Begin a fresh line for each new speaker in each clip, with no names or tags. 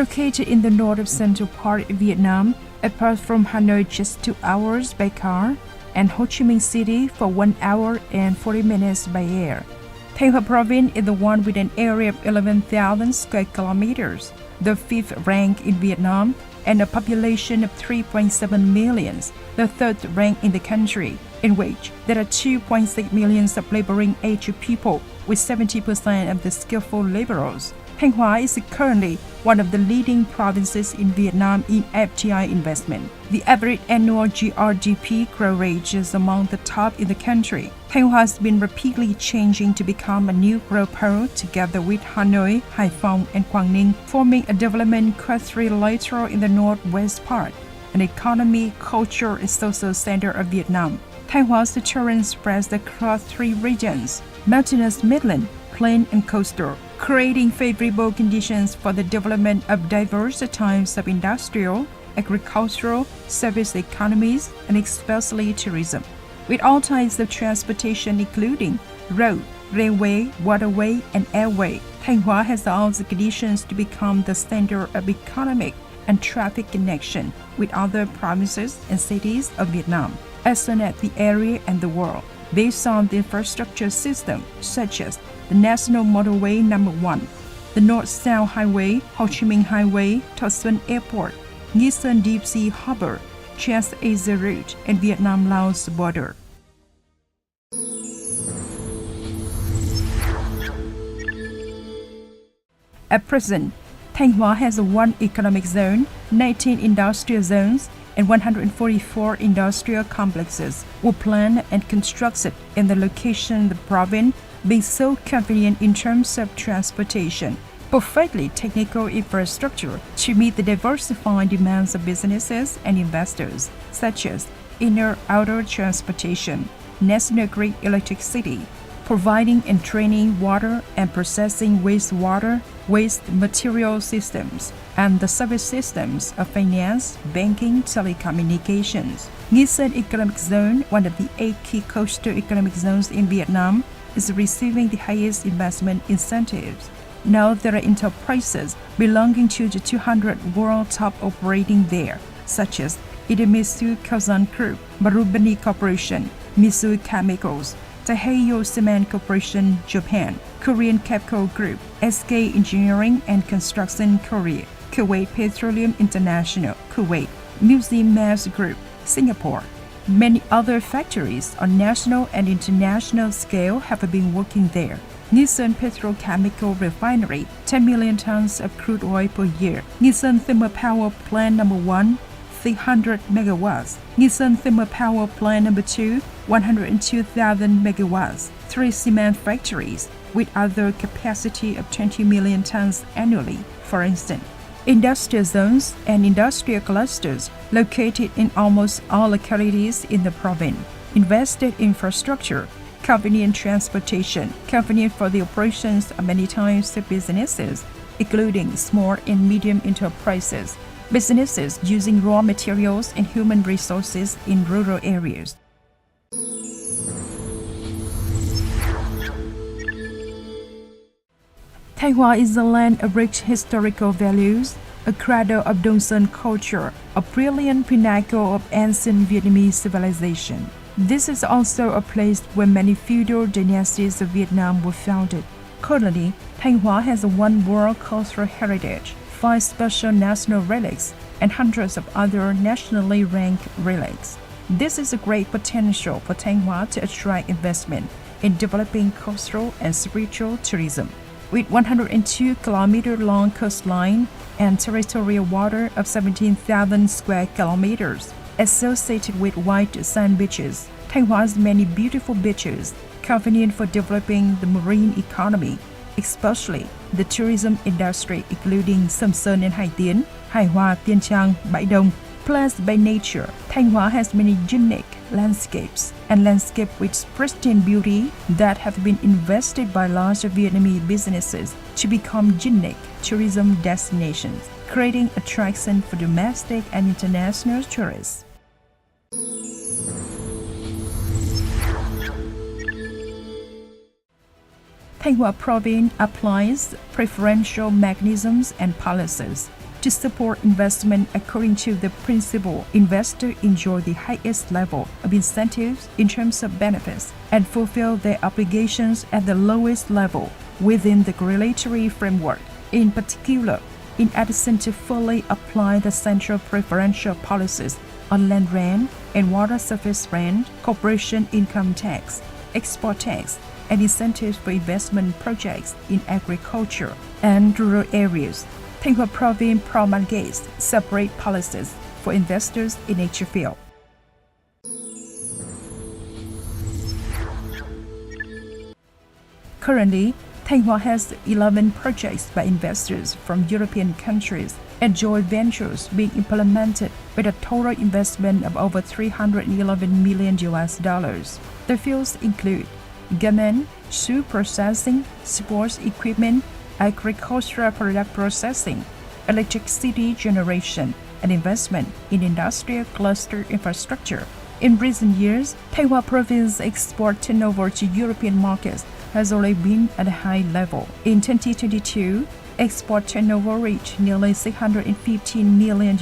Located in the north of central part of Vietnam, apart from Hanoi just 2 hours by car, and Ho Chi Minh City for 1 hour and 40 minutes by air. Thanh Hoa Province is the one with an area of 11,000 square kilometers, the 5th rank in Vietnam, and a population of 3.7 million, the 3rd rank in the country, in which there are 2.6 million of laboring age people, with 70% of the skillful laborers. Thanh Hoa is currently one of the leading provinces in Vietnam in FDI investment. The average annual GRDP growth rate is among the top in the country. Thanh Hoa has been rapidly changing to become a new growth pole together with Hanoi, Hải Phòng, and Quang Ninh, forming a development quadrilateral in the northwest part, an economy, culture, and social center of Vietnam. Thanh Hoa's terrain spreads across 3 regions: mountainous, midland, plain, and coastal, creating favorable conditions for the development of diverse types of industrial, agricultural, service economies, and especially tourism. With all types of transportation including road, railway, waterway, and airway, Thanh Hoa has all the conditions to become the center of economic and traffic connection with other provinces and cities of Vietnam, as well as the area and the world, based on the infrastructure system such as the National Motorway No. 1, the North-South Highway, Ho Chi Minh Highway, Tho Xuân Airport, Nghi Sơn Deep Sea Harbor, Trans-Asia Route, and Vietnam-Laos border. At present, Thanh Hoa has 1 economic zone, 19 industrial zones, and 144 industrial complexes were planned and constructed in the location of the province, being so convenient in terms of transportation, perfectly technical infrastructure to meet the diversified demands of businesses and investors, such as inner-outer transportation, national grid electricity, providing and training water and processing wastewater, waste material systems, and the service systems of finance, banking, telecommunications. Nghi Sơn Economic Zone, one of the 8 key coastal economic zones in Vietnam, is receiving the highest investment incentives. Now there are enterprises belonging to the 200 world top operating there, such as Idemitsu Kazan Group, Marubeni Corporation, Mitsui Chemicals, Taheyo Cement Corporation, Japan, Korean Capco Group, SK Engineering and Construction Korea, Kuwait Petroleum International, Kuwait, Museum Mass Group, Singapore. Many other factories on national and international scale have been working there. Nghi Sơn Petrochemical Refinery, 10 million tons of crude oil per year. Nghi Sơn Thermal Power Plant No. 1, 300 megawatts. Nghi Sơn Thermal Power Plant No. 2, 102,000 megawatts. 3 cement factories with other capacity of 20 million tons annually, for instance. Industrial zones and industrial clusters located in almost all localities in the province. Invested infrastructure, convenient transportation, convenient for the operations of many types of businesses, including small and medium enterprises, businesses using raw materials and human resources in rural areas. Thanh Hoa is a land of rich historical values, a cradle of Đông Sơn culture, a brilliant pinnacle of ancient Vietnamese civilization. This is also a place where many feudal dynasties of Vietnam were founded. Currently, Thanh Hoa has 1 world cultural heritage, 5 special national relics, and hundreds of other nationally ranked relics. This is a great potential for Thanh Hoa to attract investment in developing cultural and spiritual tourism. With 102 km long coastline and territorial water of 17,000 square kilometers, associated with white sand beaches, Thanh Hoa has many beautiful beaches, convenient for developing the marine economy, especially the tourism industry, including Sầm Sơn and Hải Tiến, Hải Hòa, Tiên Trang, Bãi Đông. Blessed by nature, Thanh Hoa has many unique landscapes and landscapes with pristine beauty that have been invested by large Vietnamese businesses to become unique tourism destinations, creating attraction for domestic and international tourists. Thanh Hoa Province applies preferential mechanisms and policies. to support investment according to the principle investors enjoy the highest level of incentives in terms of benefits and fulfill their obligations at the lowest level within the regulatory framework. In particular, in addition to fully apply the central preferential policies on land rent and water surface rent, corporation income tax, export tax, and incentives for investment projects in agriculture and rural areas, Thanh Hoa Province promulgates separate policies for investors in nature field. Currently, Thanh Hoa has 11 projects by investors from European countries and joint ventures being implemented with a total investment of over $311 million. The fields include garment, shoe processing, sports equipment, agricultural product processing, electricity generation, and investment in industrial cluster infrastructure. In recent years, Thanh Hoa Province export turnover to European markets has already been at a high level. In 2022, export turnover reached nearly $615 million,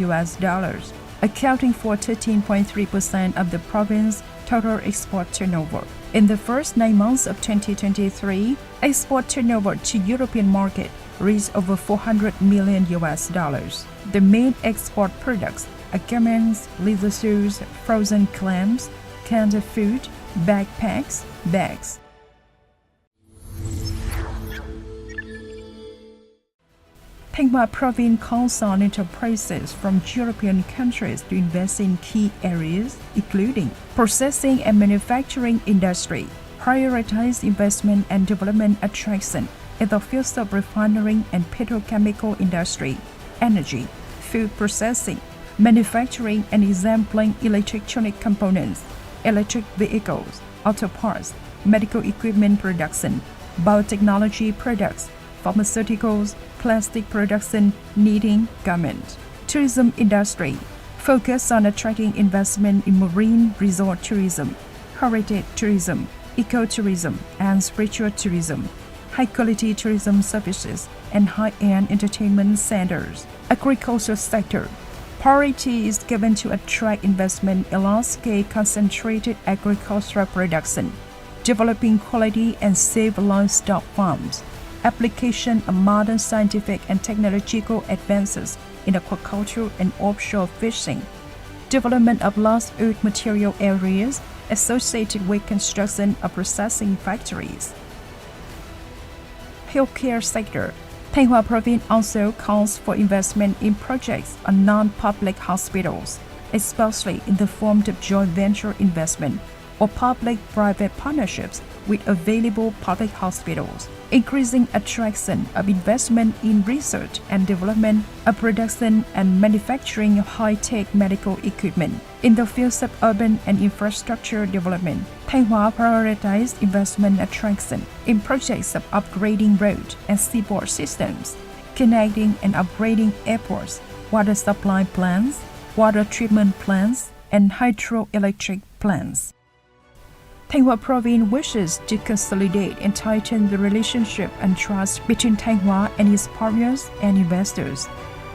accounting for 13.3% of the province's total export turnover. In the first 9 months of 2023, export turnover to European market reached over $400 million. The main export products are garments, leather shoes, frozen clams, canned food, backpacks, bags. Thanh Hoa Province calls on enterprises from European countries to invest in key areas, including processing and manufacturing industry, prioritize investment and development attraction in the fields of refinery and petrochemical industry, energy, food processing, manufacturing and assembling electronic components, electric vehicles, auto parts, medical equipment production, biotechnology products, pharmaceuticals, plastic production, knitting, garment. Tourism industry focus on attracting investment in marine resort tourism, heritage tourism, ecotourism, and spiritual tourism, high-quality tourism services, and high-end entertainment centers. Agriculture sector priority is given to attract investment in large-scale concentrated agricultural production, developing quality and safe livestock farms, application of modern scientific and technological advances in aquaculture and offshore fishing, development of large earth material areas associated with construction of processing factories. Healthcare sector. Thanh Hoa Province also calls for investment in projects on non-public hospitals, especially in the form of joint venture investment or public-private partnerships with available public hospitals, increasing attraction of investment in research and development of production and manufacturing of high-tech medical equipment. In the fields of urban and infrastructure development, Thanh Hoa prioritized investment attraction in projects of upgrading road and seaboard systems, connecting and upgrading airports, water supply plants, water treatment plants, and hydroelectric plants. Thanh Hoa Province wishes to consolidate and tighten the relationship and trust between Thanh Hoa and its partners and investors,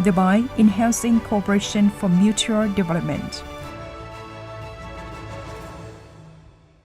thereby enhancing cooperation for mutual development.